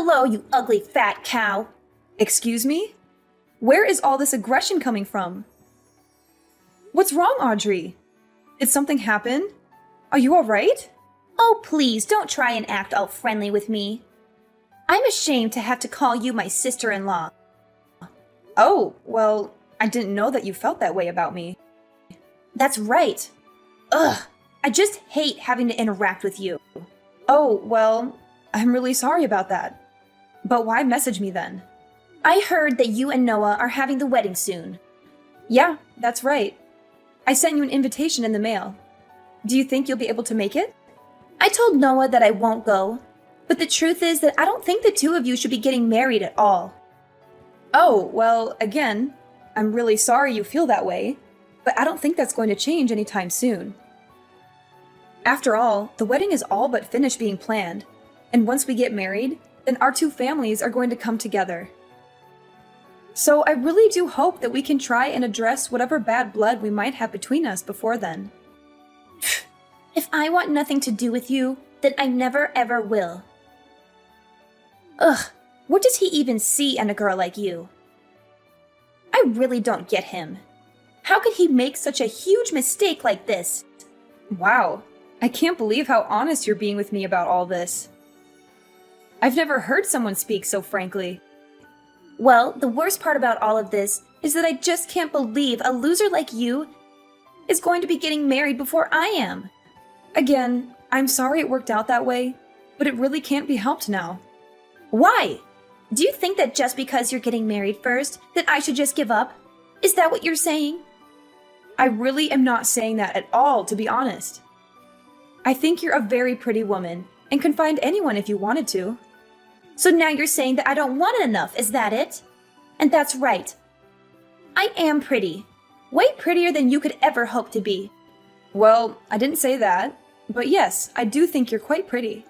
Hello, you ugly fat cow. Excuse me? Where is all this aggression coming from? What's wrong, Audrey? Did something happen? Are you alright? Oh, please, don't try and act all friendly with me. I'm ashamed to have to call you my sister-in-law. Oh, well, I didn't know that you felt that way about me. That's right. Ugh, I just hate having to interact with you. Oh, well, I'm really sorry about that. But why message me then? I heard that you and Noah are having the wedding soon. Yeah, that's right. I sent you an invitation in the mail. Do you think you'll be able to make it? I told Noah that I won't go, but the truth is that I don't think the two of you should be getting married at all. Oh, well, again, I'm really sorry you feel that way, but I don't think that's going to change anytime soon. After all, the wedding is all but finished being planned, and once we get married, then our two families are going to come together. So I really do hope that we can try and address whatever bad blood we might have between us before then. If I want nothing to do with you, then I never ever will. Ugh, what does he even see in a girl like you? I really don't get him. How could he make such a huge mistake like this? Wow, I can't believe how honest you're being with me about all this. I've never heard someone speak so frankly. Well, the worst part about all of this is that I just can't believe a loser like you is going to be getting married before I am. Again, I'm sorry it worked out that way, but it really can't be helped now. Why? Do you think that just because you're getting married first, that I should just give up? Is that what you're saying? I really am not saying that at all, to be honest. I think you're a very pretty woman and can find anyone if you wanted to. So now you're saying that I don't want it enough, is that it? And that's right. I am pretty. Way prettier than you could ever hope to be. Well, I didn't say that, but yes, I do think you're quite pretty.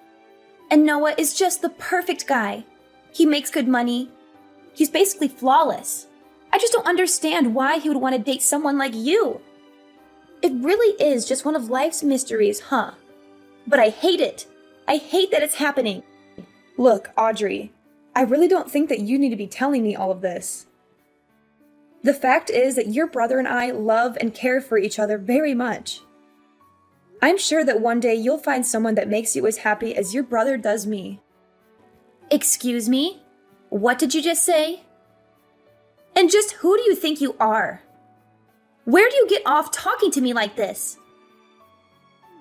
And Noah is just the perfect guy. He makes good money. He's basically flawless. I just don't understand why he would want to date someone like you. It really is just one of life's mysteries, huh? But I hate it. I hate that it's happening. Look, Audrey, I really don't think that you need to be telling me all of this. The fact is that your brother and I love and care for each other very much. I'm sure that one day you'll find someone that makes you as happy as your brother does me. Excuse me? What did you just say? And just who do you think you are? Where do you get off talking to me like this?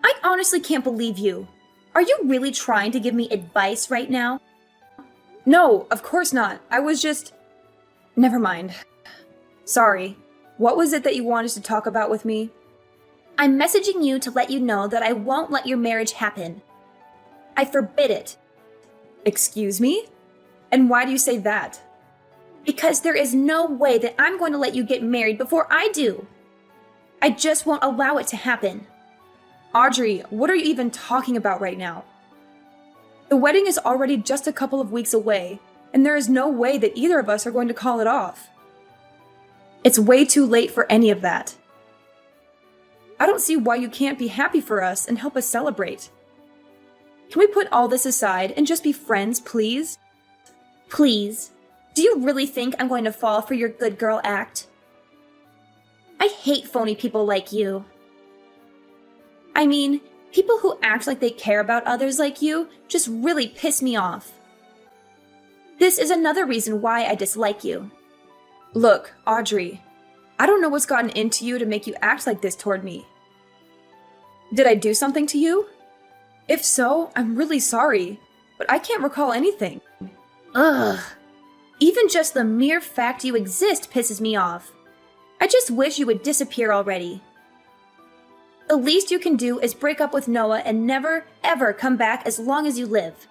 I honestly can't believe you. Are you really trying to give me advice right now? No, of course not. I was just... Never mind. Sorry. What was it that you wanted to talk about with me? I'm messaging you to let you know that I won't let your marriage happen. I forbid it. Excuse me? And why do you say that? Because there is no way that I'm going to let you get married before I do. I just won't allow it to happen. Audrey, what are you even talking about right now? The wedding is already just a couple of weeks away, and there is no way that either of us are going to call it off. It's way too late for any of that. I don't see why you can't be happy for us and help us celebrate. Can we put all this aside and just be friends, please? Please? Do you really think I'm going to fall for your good girl act? I hate phony people like you. I mean, people who act like they care about others like you just really piss me off. This is another reason why I dislike you. Look, Audrey, I don't know what's gotten into you to make you act like this toward me. Did I do something to you? If so, I'm really sorry, but I can't recall anything. Ugh. Even just the mere fact you exist pisses me off. I just wish you would disappear already. The least you can do is break up with Noah and never, ever come back as long as you live.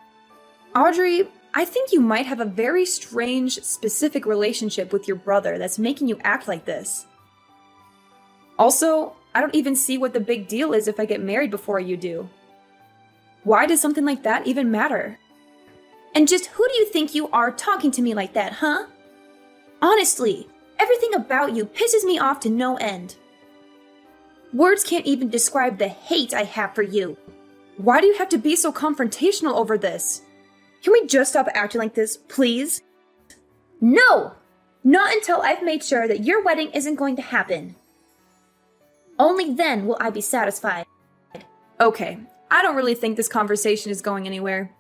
Audrey, I think you might have a very strange, specific relationship with your brother that's making you act like this. Also, I don't even see what the big deal is if I get married before you do. Why does something like that even matter? And just who do you think you are talking to me like that, huh? Honestly, everything about you pisses me off to no end. Words can't even describe the hate I have for you. Why do you have to be so confrontational over this? Can we just stop acting like this, please? No! Not until I've made sure that your wedding isn't going to happen. Only then will I be satisfied. Okay, I don't really think this conversation is going anywhere.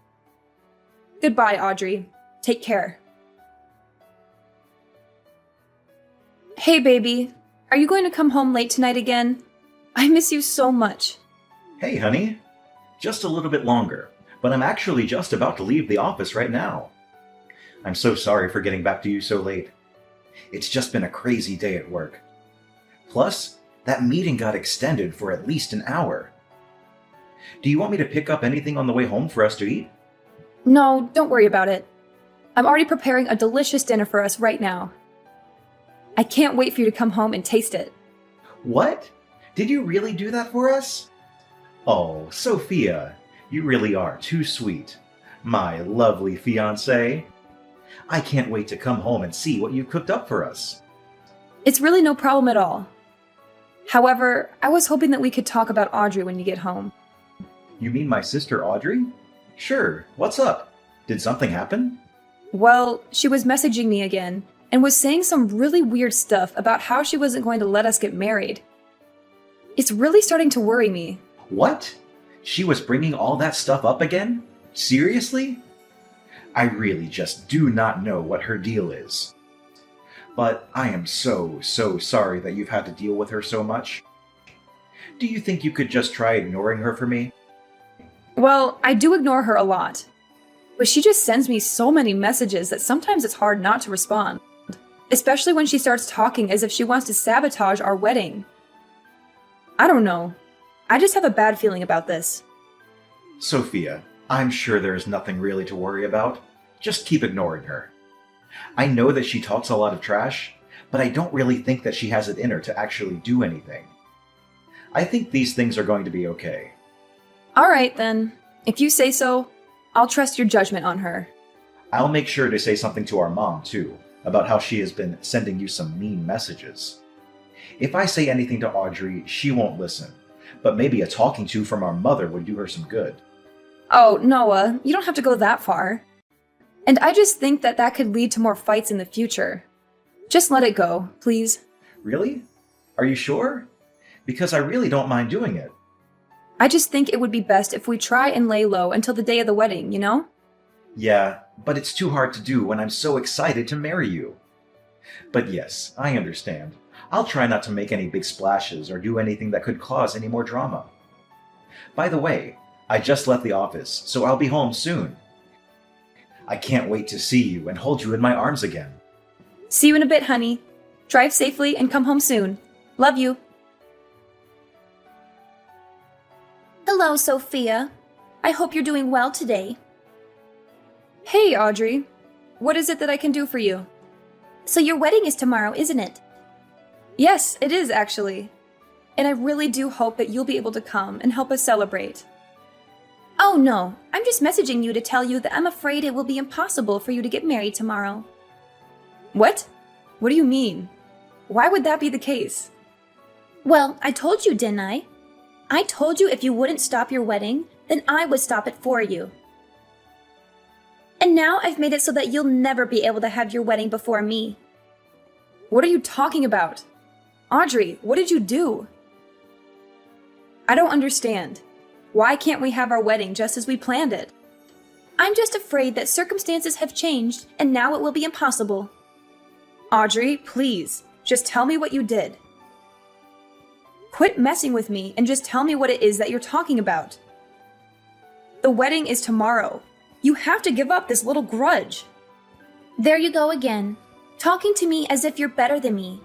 Goodbye, Audrey. Take care. Hey, baby. Are you going to come home late tonight again? I miss you so much. Hey, honey. Just a little bit longer, but I'm actually just about to leave the office right now. I'm so sorry for getting back to you so late. It's just been a crazy day at work. Plus, that meeting got extended for at least an hour. Do you want me to pick up anything on the way home for us to eat? No, don't worry about it. I'm already preparing a delicious dinner for us right now. I can't wait for you to come home and taste it. What? Did you really do that for us? Oh, Sophia, you really are too sweet. My lovely fiancée. I can't wait to come home and see what you've cooked up for us. It's really no problem at all. However, I was hoping that we could talk about Audrey when you get home. You mean my sister Audrey? Sure, what's up? Did something happen? Well, she was messaging me again and was saying some really weird stuff about how she wasn't going to let us get married. It's really starting to worry me. What? She was bringing all that stuff up again? Seriously? I really just do not know what her deal is. But I am so sorry that you've had to deal with her so much. Do you think you could just try ignoring her for me? Well, I do ignore her a lot. But she just sends me so many messages that sometimes it's hard not to respond. Especially when she starts talking as if she wants to sabotage our wedding. I don't know. I just have a bad feeling about this. Sophia, I'm sure there is nothing really to worry about. Just keep ignoring her. I know that she talks a lot of trash, but I don't really think that she has it in her to actually do anything. I think these things are going to be okay. Alright then. If you say so, I'll trust your judgment on her. I'll make sure to say something to our mom, too, about how she has been sending you some mean messages. If I say anything to Audrey, she won't listen, but maybe a talking to from our mother would do her some good. Oh, Noah, you don't have to go that far. And I just think that that could lead to more fights in the future. Just let it go, please. Really? Are you sure? Because I really don't mind doing it. I just think it would be best if we try and lay low until the day of the wedding, you know? Yeah, but it's too hard to do when I'm so excited to marry you. But yes, I understand. I'll try not to make any big splashes or do anything that could cause any more drama. By the way, I just left the office, so I'll be home soon. I can't wait to see you and hold you in my arms again. See you in a bit, honey. Drive safely and come home soon. Love you. Hello, Sophia. I hope you're doing well today. Hey, Audrey. What is it that I can do for you? So your wedding is tomorrow, isn't it? Yes, it is actually. And I really do hope that you'll be able to come and help us celebrate. Oh no, I'm just messaging you to tell you that I'm afraid it will be impossible for you to get married tomorrow. What? What do you mean? Why would that be the case? Well, I told you, didn't I? I told you if you wouldn't stop your wedding, then I would stop it for you. And now I've made it so that you'll never be able to have your wedding before me. What are you talking about? Audrey, what did you do? I don't understand. Why can't we have our wedding just as we planned it? I'm just afraid that circumstances have changed and now it will be impossible. Audrey, please, just tell me what you did. Quit messing with me and just tell me what it is that you're talking about. The wedding is tomorrow. You have to give up this little grudge. There you go again, talking to me as if you're better than me.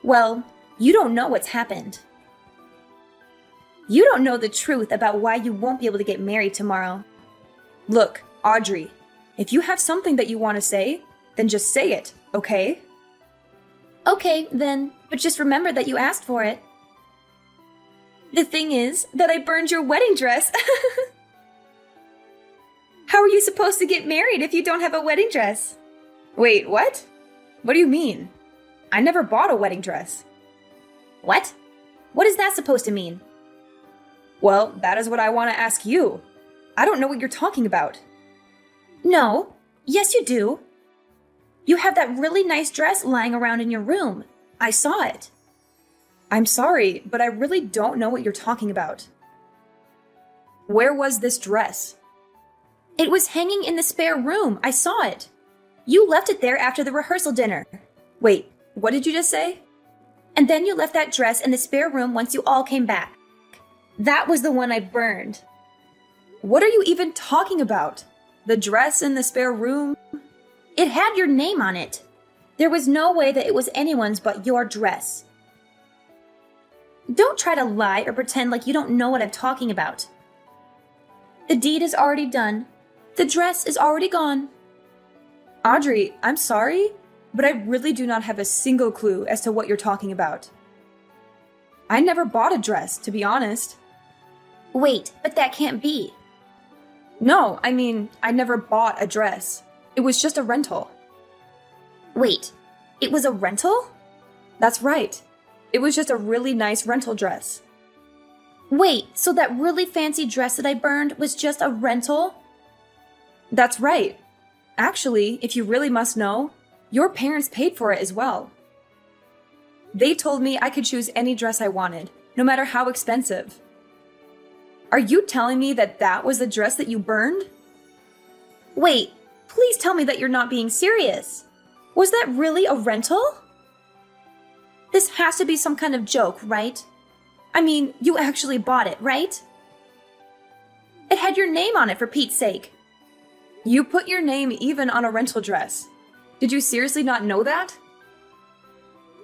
Well, you don't know what's happened. You don't know the truth about why you won't be able to get married tomorrow. Look, Audrey, if you have something that you want to say, then just say it, okay? Okay, then, but just remember that you asked for it. The thing is that I burned your wedding dress. How are you supposed to get married if you don't have a wedding dress? Wait, what? What do you mean? I never bought a wedding dress. What? What is that supposed to mean? Well, that is what I want to ask you. I don't know what you're talking about. No. Yes, you do. You have that really nice dress lying around in your room. I saw it. I'm sorry, but I really don't know what you're talking about. Where was this dress? It was hanging in the spare room. I saw it. You left it there after the rehearsal dinner. Wait, what did you just say? And then you left that dress in the spare room once you all came back. That was the one I burned. What are you even talking about? The dress in the spare room? It had your name on it. There was no way that it was anyone's but your dress. Don't try to lie or pretend like you don't know what I'm talking about. The deed is already done. The dress is already gone. Audrey, I'm sorry, but I really do not have a single clue as to what you're talking about. I never bought a dress, to be honest. Wait, but that can't be. No, I mean, I never bought a dress. It was just a rental. Wait, it was a rental? That's right. It was just a really nice rental dress. Wait, so that really fancy dress that I burned was just a rental? That's right. Actually, if you really must know, your parents paid for it as well. They told me I could choose any dress I wanted, no matter how expensive. Are you telling me that that was the dress that you burned? Wait, please tell me that you're not being serious. Was that really a rental? This has to be some kind of joke, right? I mean, you actually bought it, right? It had your name on it, for Pete's sake. You put your name even on a rental dress. Did you seriously not know that?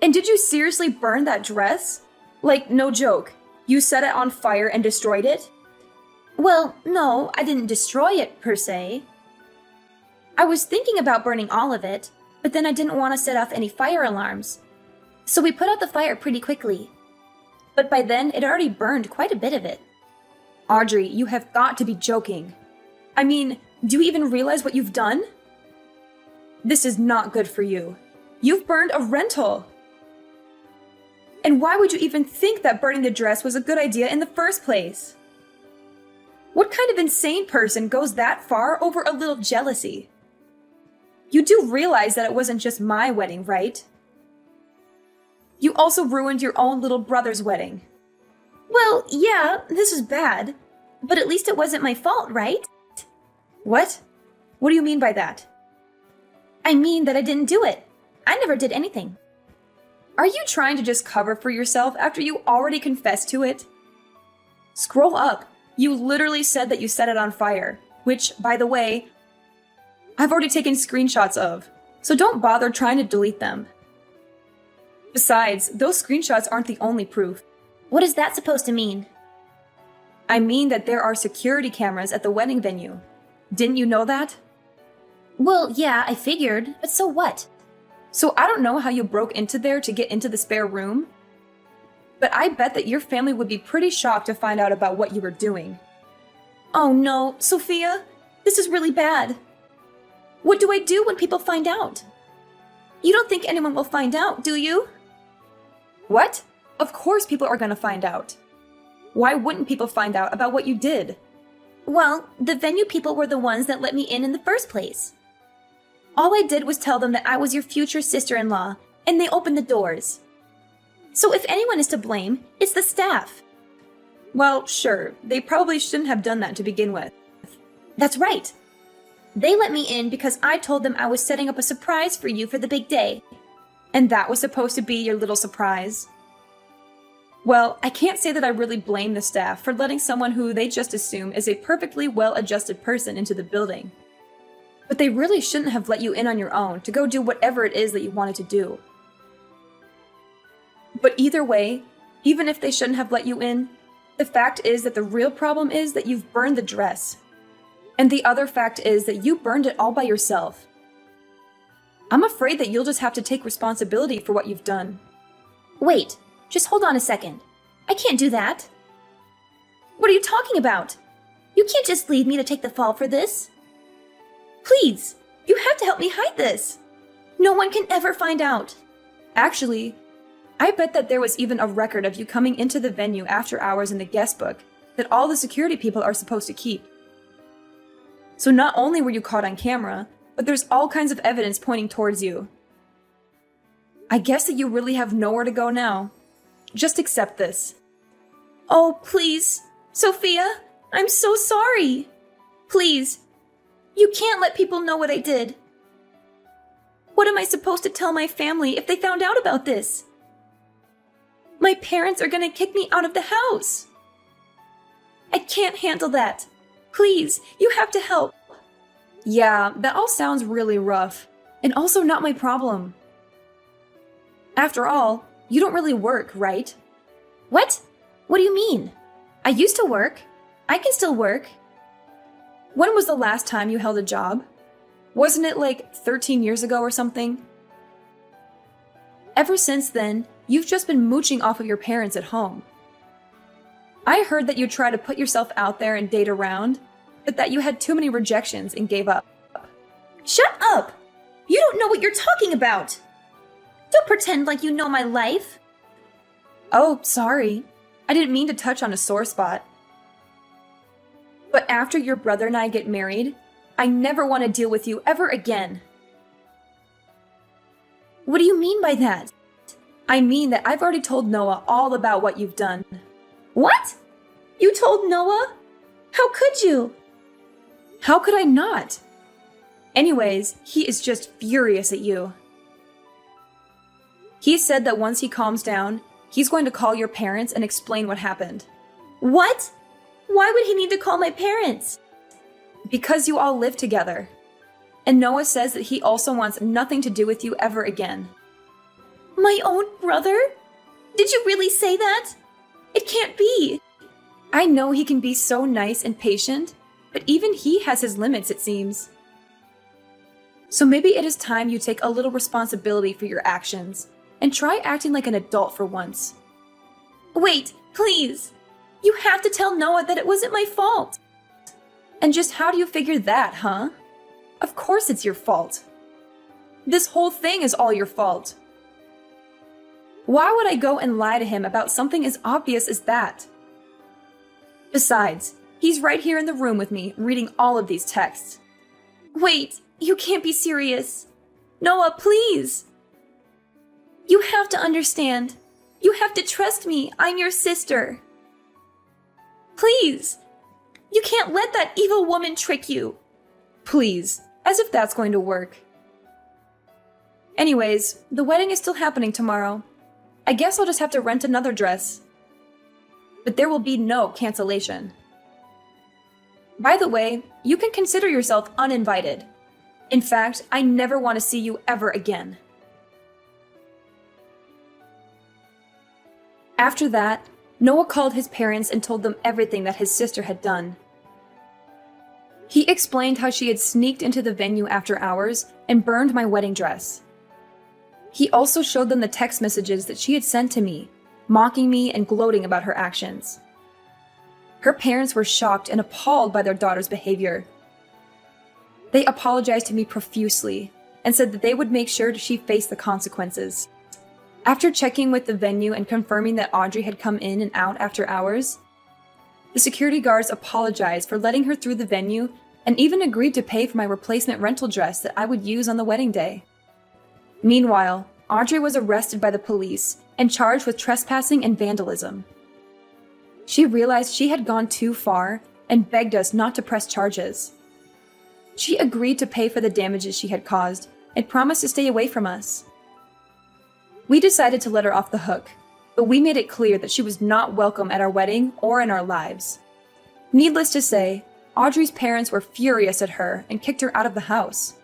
And did you seriously burn that dress? Like, no joke, you set it on fire and destroyed it? Well, no, I didn't destroy it, per se. I was thinking about burning all of it, but then I didn't want to set off any fire alarms. So we put out the fire pretty quickly. But by then, it already burned quite a bit of it. Audrey, you have got to be joking. I mean, do you even realize what you've done? This is not good for you. You've burned a rental. And why would you even think that burning the dress was a good idea in the first place? What kind of insane person goes that far over a little jealousy? You do realize that it wasn't just my wedding, right? You also ruined your own little brother's wedding. Well, yeah, this is bad. But at least it wasn't my fault, right? What? What do you mean by that? I mean that I didn't do it. I never did anything. Are you trying to just cover for yourself after you already confessed to it? Scroll up. You literally said that you set it on fire, which, by the way, I've already taken screenshots of, so don't bother trying to delete them. Besides, those screenshots aren't the only proof. What is that supposed to mean? I mean that there are security cameras at the wedding venue. Didn't you know that? Well, yeah, I figured, but so what? So I don't know how you broke into there to get into the spare room, but I bet that your family would be pretty shocked to find out about what you were doing. Oh no, Sophia, this is really bad. What do I do when people find out? You don't think anyone will find out, do you? What? Of course people are gonna find out. Why wouldn't people find out about what you did? Well, the venue people were the ones that let me in the first place. All I did was tell them that I was your future sister-in-law, and they opened the doors. So if anyone is to blame, it's the staff. Well, sure, they probably shouldn't have done that to begin with. That's right. They let me in because I told them I was setting up a surprise for you for the big day. And that was supposed to be your little surprise. Well, I can't say that I really blame the staff for letting someone who they just assume is a perfectly well-adjusted person into the building. But they really shouldn't have let you in on your own to go do whatever it is that you wanted to do. But either way, even if they shouldn't have let you in, the fact is that the real problem is that you've burned the dress. And the other fact is that you burned it all by yourself. I'm afraid that you'll just have to take responsibility for what you've done. Wait, just hold on a second. I can't do that. What are you talking about? You can't just leave me to take the fall for this. Please, you have to help me hide this. No one can ever find out. Actually, I bet that there was even a record of you coming into the venue after hours in the guest book that all the security people are supposed to keep. So not only were you caught on camera, but there's all kinds of evidence pointing towards you. I guess that you really have nowhere to go now. Just accept this. Oh, please. Sophia, I'm so sorry. Please. You can't let people know what I did. What am I supposed to tell my family if they found out about this? My parents are gonna kick me out of the house. I can't handle that. Please, you have to help. Yeah, that all sounds really rough, and also not my problem. After all, you don't really work, right? What? What do you mean? I used to work. I can still work. When was the last time you held a job? Wasn't it like 13 years ago or something? Ever since then, you've just been mooching off of your parents at home. I heard that you tried to put yourself out there and date around, but that you had too many rejections and gave up. Shut up! You don't know what you're talking about! Don't pretend like you know my life. Oh, sorry. I didn't mean to touch on a sore spot. But after your brother and I get married, I never want to deal with you ever again. What do you mean by that? I mean that I've already told Noah all about what you've done. What? You told Noah? How could you? How could I not? Anyways, he is just furious at you. He said that once he calms down, he's going to call your parents and explain what happened. What? Why would he need to call my parents? Because you all live together. And Noah says that he also wants nothing to do with you ever again. My own brother? Did you really say that? It can't be. I know he can be so nice and patient, but even he has his limits, it seems. So maybe it is time you take a little responsibility for your actions and try acting like an adult for once. Wait, please. You have to tell Noah that it wasn't my fault. And just how do you figure that, huh? Of course it's your fault. This whole thing is all your fault. Why would I go and lie to him about something as obvious as that? Besides, he's right here in the room with me, reading all of these texts. Wait, you can't be serious. Noah, please. You have to understand. You have to trust me. I'm your sister. Please. You can't let that evil woman trick you. Please, as if that's going to work. Anyways, the wedding is still happening tomorrow. I guess I'll just have to rent another dress. But there will be no cancellation. By the way, you can consider yourself uninvited. In fact, I never want to see you ever again. After that, Noah called his parents and told them everything that his sister had done. He explained how she had sneaked into the venue after hours and burned my wedding dress. He also showed them the text messages that she had sent to me, mocking me and gloating about her actions. Her parents were shocked and appalled by their daughter's behavior. They apologized to me profusely and said that they would make sure she faced the consequences. After checking with the venue and confirming that Audrey had come in and out after hours, the security guards apologized for letting her through the venue and even agreed to pay for my replacement rental dress that I would use on the wedding day. Meanwhile, Audrey was arrested by the police and charged with trespassing and vandalism. She realized she had gone too far and begged us not to press charges. She agreed to pay for the damages she had caused and promised to stay away from us. We decided to let her off the hook, but we made it clear that she was not welcome at our wedding or in our lives. Needless to say, Audrey's parents were furious at her and kicked her out of the house.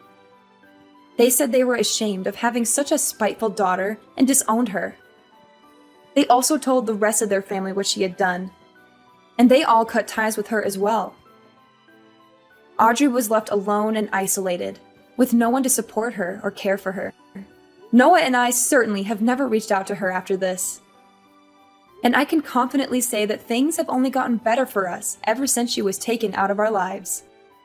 They said they were ashamed of having such a spiteful daughter and disowned her. They also told the rest of their family what she had done, and they all cut ties with her as well. Audrey was left alone and isolated, with no one to support her or care for her. Noah and I certainly have never reached out to her after this. And I can confidently say that things have only gotten better for us ever since she was taken out of our lives.